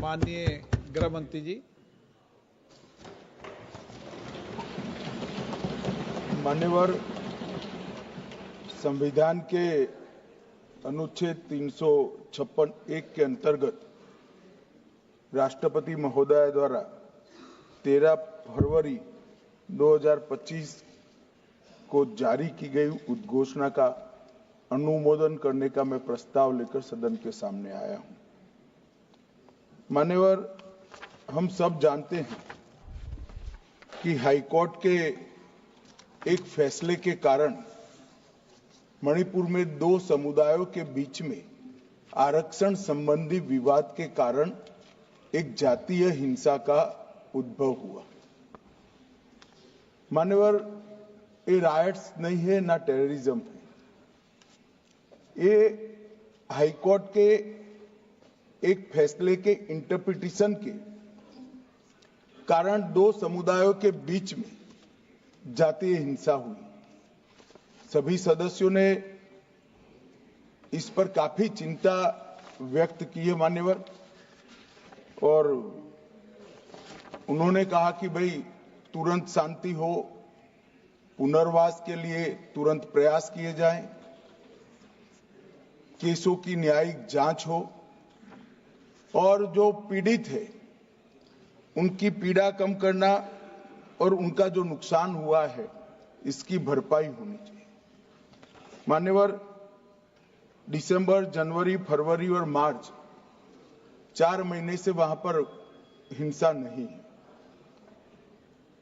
माननीय गृह मंत्री जी। मान्यवर, संविधान के अनुच्छेद 356(1) के अंतर्गत राष्ट्रपति महोदय द्वारा 13 फरवरी 2025 को जारी की गई उद्घोषणा का अनुमोदन करने का मैं प्रस्ताव लेकर सदन के सामने आया हूं। मान्यवर, हम सब जानते हैं कि हाईकोर्ट के एक फैसले के कारण मणिपुर में दो समुदायों के बीच में आरक्षण संबंधी विवाद के कारण एक जातीय हिंसा का उद्भव हुआ। मान्यवर, ये रायट्स नहीं है ना टेररिज्म है। ये हाईकोर्ट के एक फैसले के इंटरप्रिटेशन के कारण दो समुदायों के बीच में जातीय हिंसा हुई। सभी सदस्यों ने इस पर काफी चिंता व्यक्त की है मान्यवर, और उन्होंने कहा कि भाई तुरंत शांति हो, पुनर्वास के लिए तुरंत प्रयास किए जाएं, केसों की न्यायिक जांच हो और जो पीड़ित है उनकी पीड़ा कम करना और उनका जो नुकसान हुआ है इसकी भरपाई होनी चाहिए। मान्यवर, दिसंबर, जनवरी, फरवरी और मार्च 4 महीने से वहां पर हिंसा नहीं है,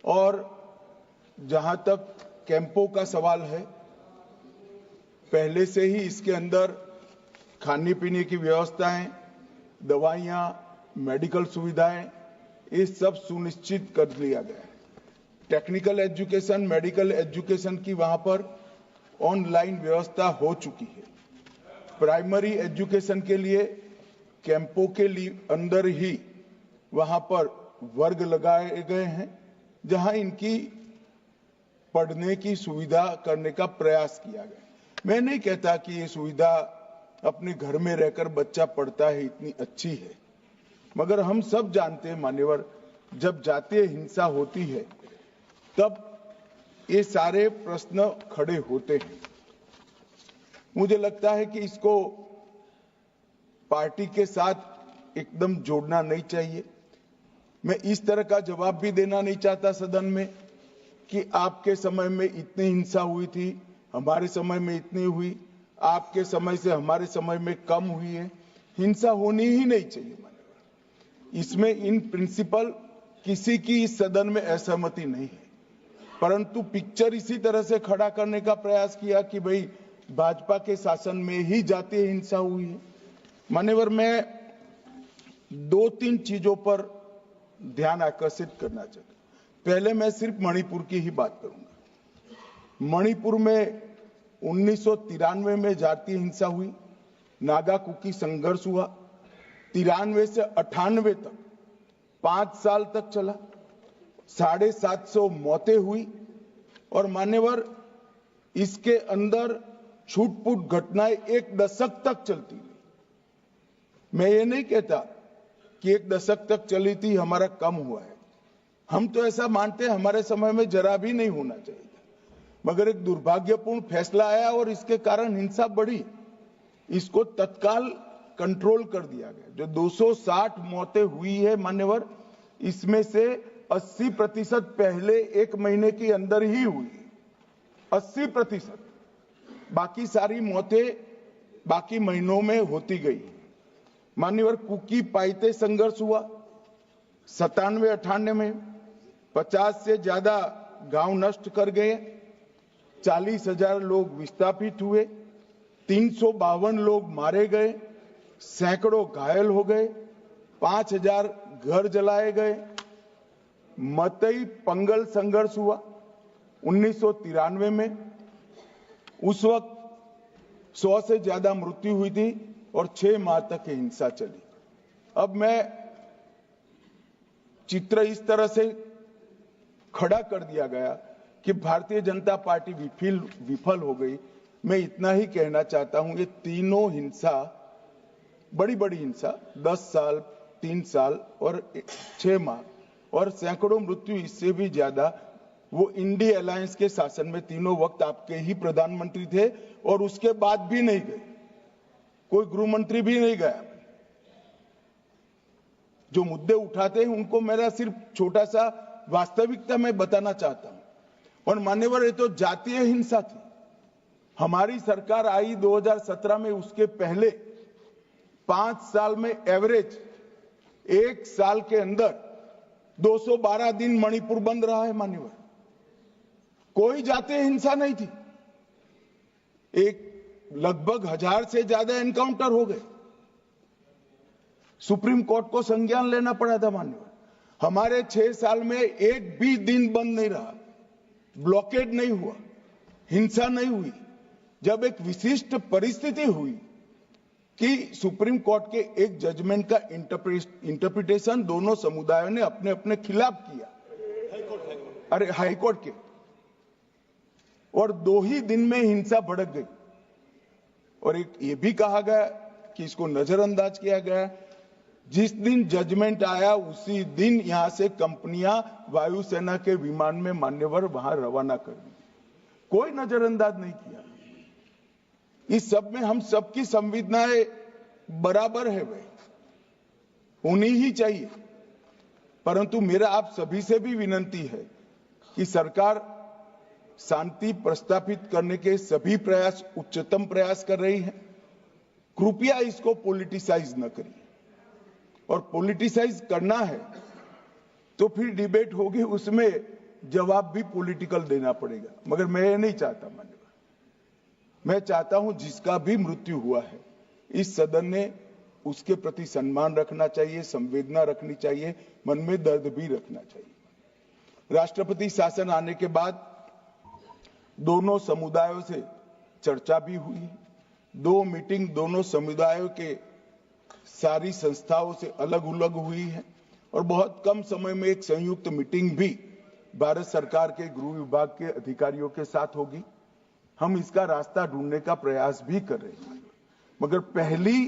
और जहां तक कैंपों का सवाल है, पहले से ही इसके अंदर खाने पीने की व्यवस्थाएं, दवाइयां, मेडिकल सुविधाएं, ये सब सुनिश्चित कर लिया गया है। टेक्निकल एजुकेशन, मेडिकल एजुकेशन की वहां पर ऑनलाइन व्यवस्था हो चुकी है। प्राइमरी एजुकेशन के लिए कैंपों के लिए अंदर ही वहां पर वर्ग लगाए गए हैं, जहां इनकी पढ़ने की सुविधा करने का प्रयास किया गया। मैं नहीं कहता कि ये सुविधा अपने घर में रहकर बच्चा पढ़ता है इतनी अच्छी है, मगर हम सब जानते हैं मान्यवर, जब जातीय हिंसा होती है तब ये सारे प्रश्न खड़े होते हैं। मुझे लगता है कि इसको पार्टी के साथ एकदम जोड़ना नहीं चाहिए। मैं इस तरह का जवाब भी देना नहीं चाहता सदन में कि आपके समय में इतनी हिंसा हुई थी, हमारे समय में इतनी हुई, आपके समय से हमारे समय में कम हुई है। हिंसा होनी ही नहीं चाहिए। इसमें इन प्रिंसिपल किसी की इस सदन में असहमति नहीं है, परंतु पिक्चर इसी तरह से खड़ा करने का प्रयास किया कि भाई भाजपा के शासन में ही जातीय हिंसा हुई है। मान्यवर, मैं 2-3 चीजों पर ध्यान आकर्षित करना चाहता हूं। पहले मैं सिर्फ मणिपुर की ही बात करूंगा। मणिपुर में 1993 में जातीय हिंसा हुई, नागा कुकी संघर्ष हुआ। 93 से 98 तक 5 साल तक चला, 750 मौतें हुई, और मान्यवर इसके अंदर छूट-फूट घटनाएं 1 दशक तक चलती रही। मैं ये नहीं कहता कि 1 दशक तक चली थी, हमारा कम हुआ है। हम तो ऐसा मानते हैं हमारे समय में जरा भी नहीं होना चाहिए, मगर एक दुर्भाग्यपूर्ण फैसला आया और इसके कारण हिंसा बढ़ी। इसको तत्काल कंट्रोल कर दिया गया। जो 260 मौतें हुई है मान्यवर, इसमें से 80% पहले 1 महीने के अंदर ही हुई। 80%। बाकी सारी मौतें बाकी महीनों में होती गई। मान्यवर, कुकी पाइते संघर्ष हुआ 97-98 में। 50 से ज्यादा गांव नष्ट कर गए, 40,000 लोग विस्थापित हुए, 352 लोग मारे गए, सैकड़ों घायल हो गए, 5,000 घर जलाए गए। मतई पंगल संघर्ष हुआ 1993 में। उस वक्त 100 से ज्यादा मृत्यु हुई थी और 6 माह तक हिंसा चली। अब मैं चित्र इस तरह से खड़ा कर दिया गया कि भारतीय जनता पार्टी विफल हो गई। मैं इतना ही कहना चाहता हूं, ये तीनों हिंसा, बड़ी बड़ी हिंसा, 10 साल, 3 साल और 6 माह और सैकड़ों मृत्यु इससे भी ज्यादा वो इंडी अलायंस के शासन में तीनों वक्त आपके ही प्रधानमंत्री थे और उसके बाद भी नहीं गए, कोई गृह मंत्री भी नहीं गया। जो मुद्दे उठाते हैं उनको मेरा सिर्फ छोटा सा वास्तविकता मैं बताना चाहता हूं। और मान्यवर, ये तो जातीय हिंसा थी। हमारी सरकार आई 2017 में, उसके पहले 5 साल में एवरेज 1 साल के अंदर 212 दिन मणिपुर बंद रहा है मान्यवर। कोई जातीय हिंसा नहीं थी। लगभग 1000 से ज्यादा एनकाउंटर हो गए। सुप्रीम कोर्ट को संज्ञान लेना पड़ा था मान्यवर। हमारे 6 साल में एक भी दिन बंद नहीं रहा, ब्लॉकेड नहीं हुआ, हिंसा नहीं हुई। जब एक विशिष्ट परिस्थिति हुई कि सुप्रीम कोर्ट के एक जजमेंट का इंटरप्रिटेशन दोनों समुदायों ने अपने अपने खिलाफ किया, हाईकोर्ट के, और 2 ही दिन में हिंसा भड़क गई। और एक ये भी कहा गया कि इसको नजरअंदाज किया गया। जिस दिन जजमेंट आया उसी दिन यहां से कंपनियां वायुसेना के विमान में मान्यवर वहां रवाना कर दी। कोई नजरअंदाज नहीं किया। इस सब में हम सबकी संवेदनाएं बराबर है, वे होनी ही चाहिए। परंतु मेरा आप सभी से भी विनंती है कि सरकार शांति प्रस्थापित करने के सभी प्रयास, उच्चतम प्रयास कर रही है। कृपया इसको पॉलिटिसाइज न करिए। और पॉलिटिसाइज करना है तो फिर डिबेट होगी, उसमें जवाब भी पॉलिटिकल देना पड़ेगा। मगर मैं ये नहीं चाहता मान्यवर। मैं चाहता हूं जिसका भी मृत्यु हुआ है, इस सदन ने उसके प्रति सम्मान रखना चाहिए, संवेदना रखनी चाहिए, मन में दर्द भी रखना चाहिए। राष्ट्रपति शासन आने के बाद दोनों समुदायों से चर्चा भी हुई। 2 मीटिंग दोनों समुदायों के सारी संस्थाओं से अलग अलग हुई है और बहुत कम समय में एक संयुक्त मीटिंग भी भारत सरकार के गृह विभाग के अधिकारियों के साथ होगी। हम इसका रास्ता ढूंढने का प्रयास भी कर रहे हैं। मगर पहली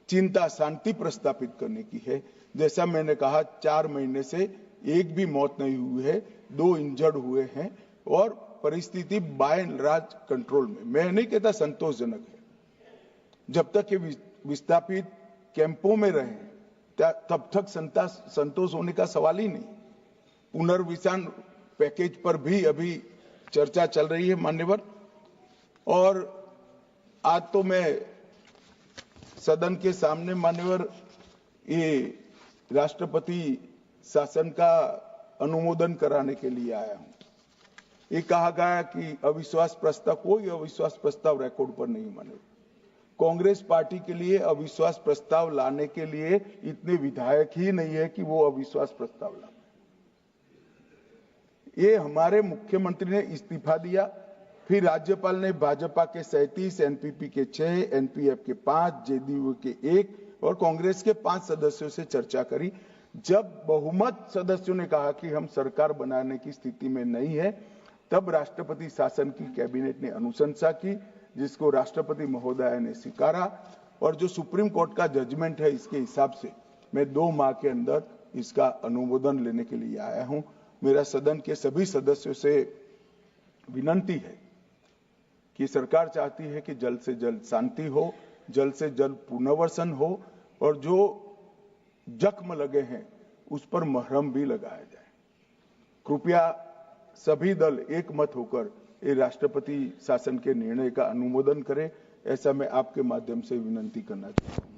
चिंता शांति प्रस्थापित करने की है। जैसा मैंने कहा, 4 महीने से एक भी मौत नहीं हुई है, 2 इंजर्ड हुए हैं और परिस्थिति बाय एंड लार्ज कंट्रोल में। मैं नहीं कहता संतोषजनक है। जब तक ये विस्थापित कैंपों में रहे तब तक संतोष होने का सवाल ही नहीं। पुनर्विसान पैकेज पर भी अभी चर्चा चल रही है मान्यवर। और आज तो मैं सदन के सामने मान्यवर ये राष्ट्रपति शासन का अनुमोदन कराने के लिए आया हूं। ये कहा गया कि अविश्वास प्रस्ताव, कोई अविश्वास प्रस्ताव रिकॉर्ड पर नहीं मान्यवर। कांग्रेस पार्टी के लिए अविश्वास प्रस्ताव लाने के लिए इतने विधायक ही नहीं है कि वो अविश्वास प्रस्ताव लाए। ये हमारे मुख्यमंत्री ने इस्तीफा दिया, फिर राज्यपाल ने भाजपा के 37, एनपीपी के 6, एनपीएफ के 5, जेडीयू के 1 और कांग्रेस के 5 सदस्यों से चर्चा करी। जब बहुमत सदस्यों ने कहा कि हम सरकार बनाने की स्थिति में नहीं है, तब राष्ट्रपति शासन की कैबिनेट ने अनुशंसा की, जिसको राष्ट्रपति महोदय ने स्वीकारा। और जो सुप्रीम कोर्ट का जजमेंट है, इसके हिसाब से मैं 2 माह के अंदर इसका अनुमोदन लेने के लिए आया हूं। मेरा सदन के सभी सदस्यों से विनंती है कि सरकार चाहती है कि जल्द से जल्द शांति हो, जल्द से जल्द पुनर्वसन हो और जो जख्म लगे हैं उस पर मरहम भी लगाया जाए। कृपया सभी दल एक मत होकर ये राष्ट्रपति शासन के निर्णय का अनुमोदन करें, ऐसा मैं आपके माध्यम से विनंती करना चाहता हूं।